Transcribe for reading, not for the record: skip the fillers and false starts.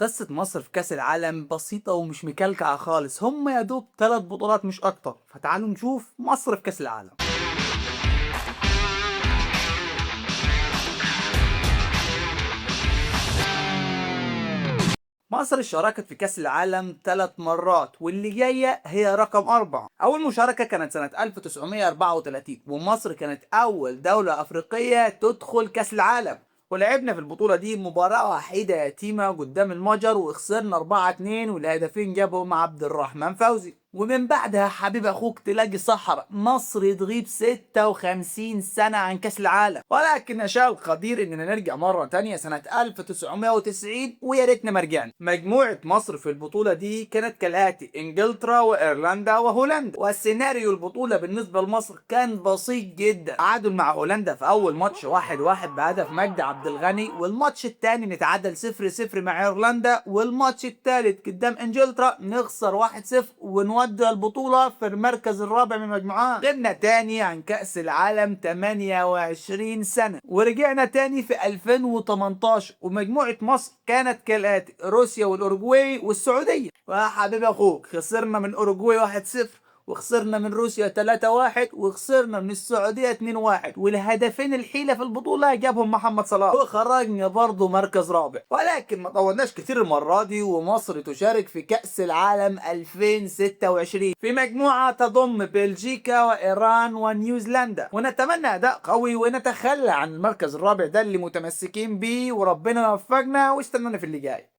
قصة مصر في كأس العالم بسيطة ومش مكلكعة خالص، هم يا دوب 3 بطولات مش أكتر. فتعالوا نشوف مصر في كأس العالم. مصر شاركت في كأس العالم 3 مرات، واللي جاية هي رقم 4. أول مشاركة كانت سنة 1934، ومصر كانت أول دولة أفريقية تدخل كأس العالم. ولعبنا في البطولة دي مباراة وحيدة يتيمة قدام المجر، وخسرنا 4-2، والهدفين جابهم عبد الرحمن فوزي. ومن بعدها حبيب اخوك تلاقي صحراء مصر تغيب 56 سنة عن كأس العالم. ولكن نشاء القدير اننا نرجع مرة تانية سنة 1990، ويا ريتنا ما رجعنا. مجموعة مصر في البطولة دي كانت كالآتي: انجلترا وايرلندا وهولندا. والسيناريو البطولة بالنسبة لمصر كان بسيط جدا: تعادل مع هولندا في اول ماتش 1-1 بهدف مجدي عبد الغني، والماتش الثاني نتعادل 0-0 مع ايرلندا، والماتش الثالث قدام انجلترا نخسر 1-0 ونودي البطولة في المركز الرابع من المجموعات. غبنا تاني عن كأس العالم 28 سنة، ورجعنا تاني في 2018. ومجموعة مصر كانت كالآتي: روسيا والأوروغواي والسعودية. ويا حبيب أخوك خسرنا من أوروغواي 1-0، وخسرنا من روسيا 3-1، وخسرنا من السعودية 2-1، والهدفين الحيلة في البطولة جابهم محمد صلاح، وخرجنا برضه مركز رابع. ولكن ما طولناش كتير المرة دي، ومصر تشارك في كأس العالم 2026 في مجموعة تضم بلجيكا وإيران ونيوزيلندا. ونتمنى أداء قوي ونتخلى عن المركز الرابع ده اللي متمسكين بيه، وربنا يوفقنا، واستنونا في اللي جاي.